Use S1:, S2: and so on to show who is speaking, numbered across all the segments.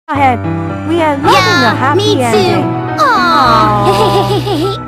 S1: ahead. We are loving the happy
S2: me too.
S1: ending.
S2: Aww.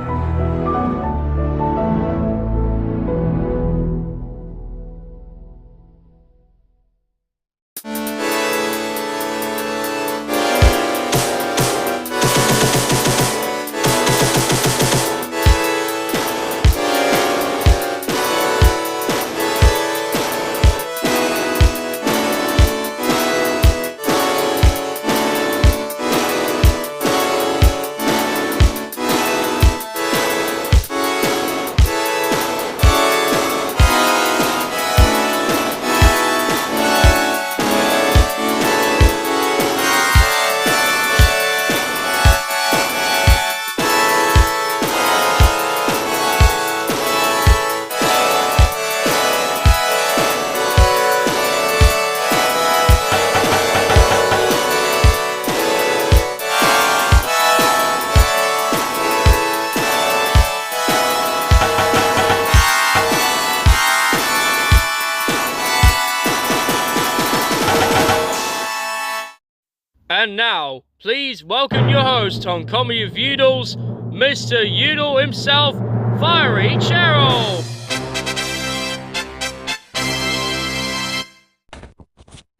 S3: And now, please welcome your host on Comedy of Yoodles, Mr. Yoodle himself, Firey Charol.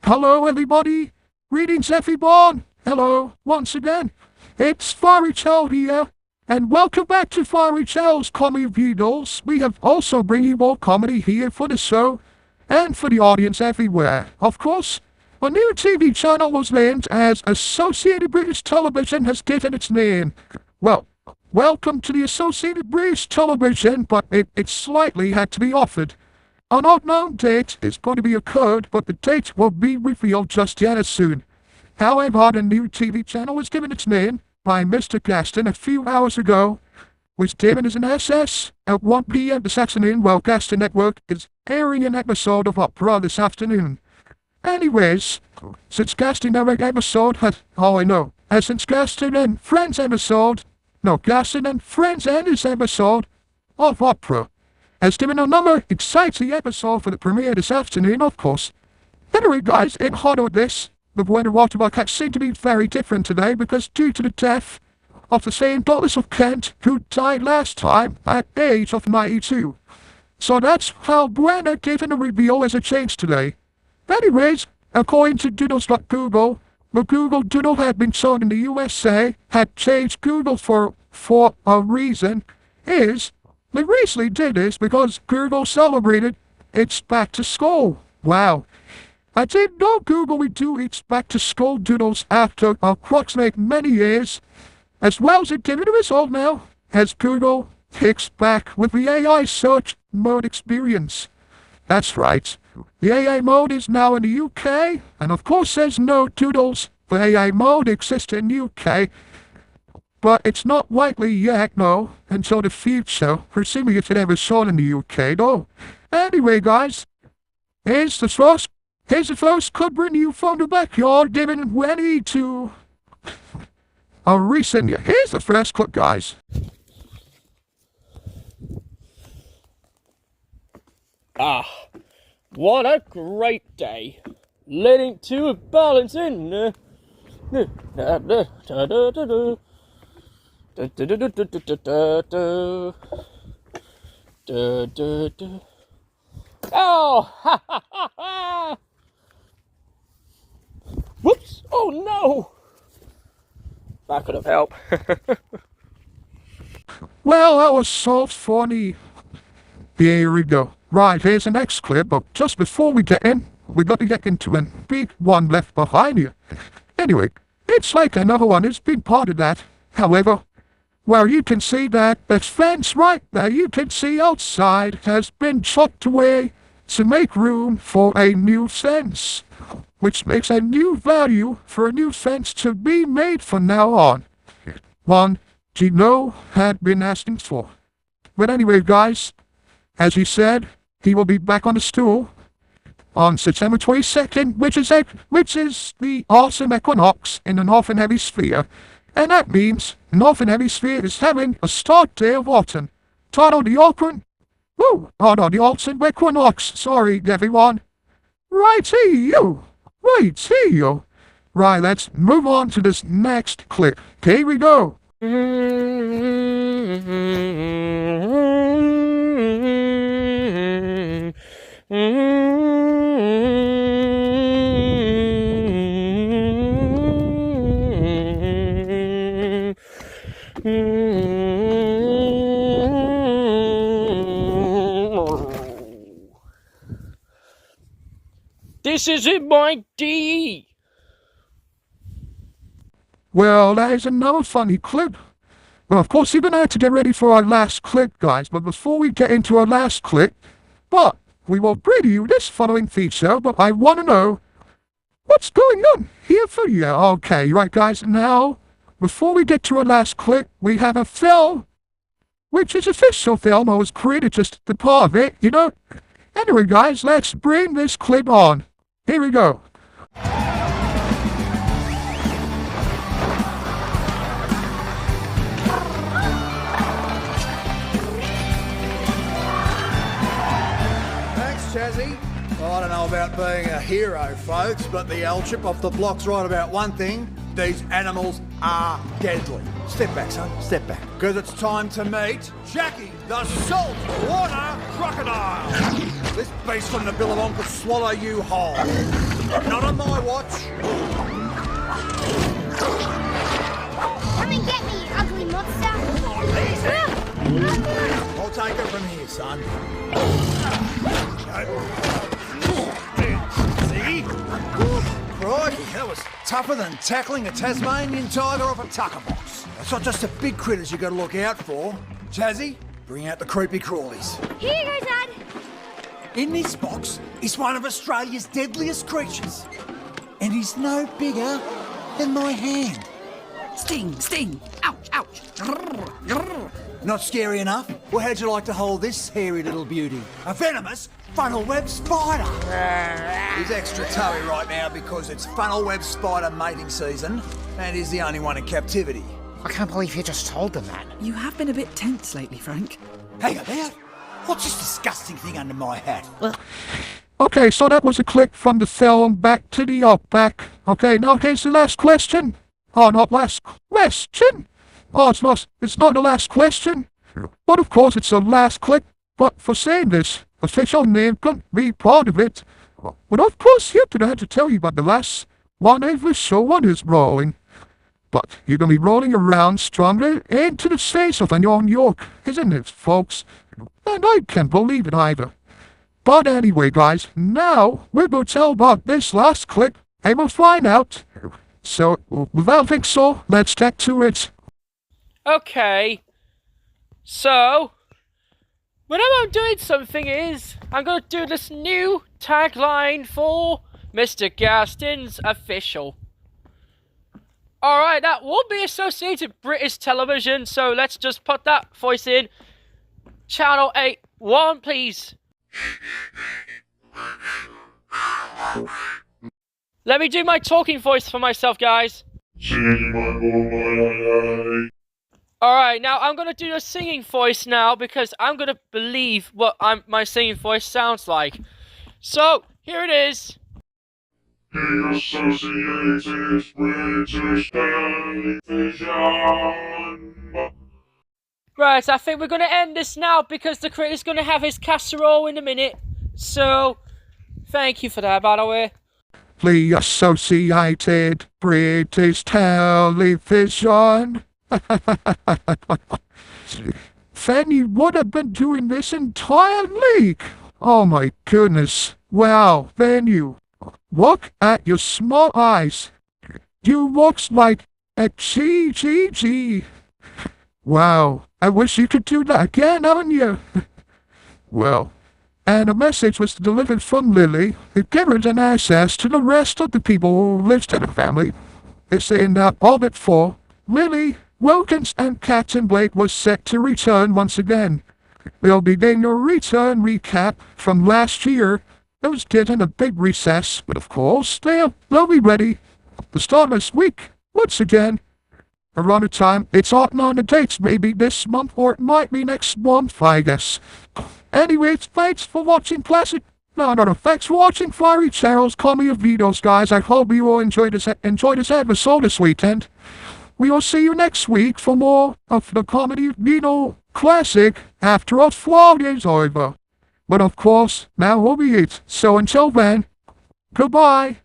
S4: Hello everybody, greetings everyone, hello once again, it's Firey Charol here, and welcome back to Firey Charol's Comedy of Yoodles. We have also bringing more comedy here for the show, and for the audience everywhere. Of course, a new TV channel was named as Associated British Television has given its name. Well, welcome to the Associated British Television, but it slightly had to be offered. An unknown date is going to be occurred, but the date will be revealed just yet as soon. However, the new TV channel was given its name by Mr. Gaston a few hours ago, was given as an SS at 1 p.m. this afternoon, while Gaston Network is airing an episode of Opera this afternoon. Anyways, since Gaston Network episode since Gaston and Friends episode and his episode of Opera has given another exciting episode for the premiere this afternoon, of course. Anyway guys, in honor of this, the weather watermark seemed to be very different today because due to the death of the St. Douglas of Kent, who died last time at the age of 92. So that's how Buena gave in a reveal as a change today. Anyways, according to Doodles.Google, the Google Doodle had been shown in the USA had changed Google for a reason is, they recently did this because Google celebrated its back to school. Wow. I didn't know Google would do its back to school doodles after approximately many years, as well as it giving a result now, as Google kicks back with the AI search mode experience. That's right. The AI mode is now in the UK, and of course there's no doodles for AI mode exists in UK, but it's not likely yet, no, until the future, presuming it's ever shown in the UK, though. Anyway, guys, here's the first could bring you from the backyard, given ready to a recent year. Here's the first clip, guys.
S3: What a great day, leading to a balancing. Oh, ha ha ha ha! Whoops! Oh no! That could have helped.
S4: Well, that was so funny. Here we go. Right, here's the next clip, but just before we get in, we got to get into a big one left behind here. Anyway, it's like another one has been part of that. However, well, you can see that the fence right there you can see outside has been chopped away to make room for a new fence, which makes a new value for a new fence to be made from now on. One Gino had been asking for. But anyway, guys, as he said, he will be back on the stool on September 22nd, which is the awesome equinox in the Northern Hemisphere. And that means the Northern Hemisphere is having a start day of autumn. Titled the autumn equinox, sorry everyone. Right here. Right, let's move on to this next clip. Here we go.
S3: This isn't my DE.
S4: Well, that is another funny clip. Well, of course, we're gonna have to get ready for our last clip, guys. But before we get into our last clip, we will preview this following feature. But I want to know what's going on here for you. Okay, right, guys. Now, before we get to our last clip, we have a film, which is official film. I was created just the part of it, you know. Anyway, guys, let's bring this clip on. Here we go.
S2: Well, I don't know about being a hero, folks, but the old chip off the block's right about one thing. These animals are deadly. Step back, son. Step back. Because it's time to meet Jackie, the saltwater crocodile. This beast from the Billabong could swallow you whole. Not on my watch.
S5: Come and get me, you ugly monster.
S2: I'll take it from here, son. See? Crikey, that was tougher than tackling a Tasmanian tiger off a tucker box. It's not just the big critters you gotta look out for. Chazzy, bring out the creepy crawlies.
S5: Here you go, Dad.
S2: In this box is one of Australia's deadliest creatures. And he's no bigger than my hand.
S6: Sting, sting, ouch, ouch. Grrr, grrr.
S2: Not scary enough? Well, how'd you like to hold this hairy little beauty? A venomous funnel web spider. He's extra toey right now because it's funnel web spider mating season, and he's the only one in captivity.
S6: I can't believe you just told them that.
S7: You have been a bit tense lately, Frank.
S2: Hang about. What's this disgusting thing under my hat?
S4: Okay, so that was a clip from the film Back to the Outback. Okay, now here's the last question. Oh, not last question. Oh, it's not the last question. But of course, it's the last clip. But for saying this, official name couldn't be part of it. But of course, you're gonna have to tell you about the last one every show one is rolling. But you're gonna be rolling around stronger into the face of New York, isn't it, folks? And I can't believe it either. But anyway, guys, now we're gonna tell about this last clip, and we'll find out. So, without further ado, let's get to it.
S3: Okay. So, whenever I'm doing something I'm going to do this new tagline for Mr. Gaston's official. Alright, that will be associated British television, so let's just put that voice in. Channel 8, 1 please. Let me do my talking voice for myself, guys. Alright, now I'm gonna do a singing voice now because I'm gonna believe what my singing voice sounds like. So, here it is.
S8: The Associated British Television.
S3: Right, I think we're gonna end this now because the creator's gonna have his casserole in a minute. So, thank you for that, by the way.
S4: The Associated British Television. Fanny would have been doing this entire week. Oh my goodness. Wow, Fanny. Look at your small eyes. You looks like a GGG. Wow, I wish you could do that again, haven't you? Well, and a message was delivered from Lily. It gave her an access to the rest of the people who lived in the family. It's saying that all but 4, Lily, Wilkins, and Captain Blake was set to return once again. They'll begin your return recap from last year. It was getting a big recess, but of course, they'll be ready to start this week. Once again, around the time, it's on the dates, maybe this month, or it might be next month, I guess. Anyways, thanks for watching Classic No. Thanks for watching Firey Charol's Comedy of Yoodles, guys. I hope you all enjoyed this episode this weekend. We will see you next week for more of the Comedy of Yoodles classic after our vlog is over. But of course, that will be it. So until then, goodbye.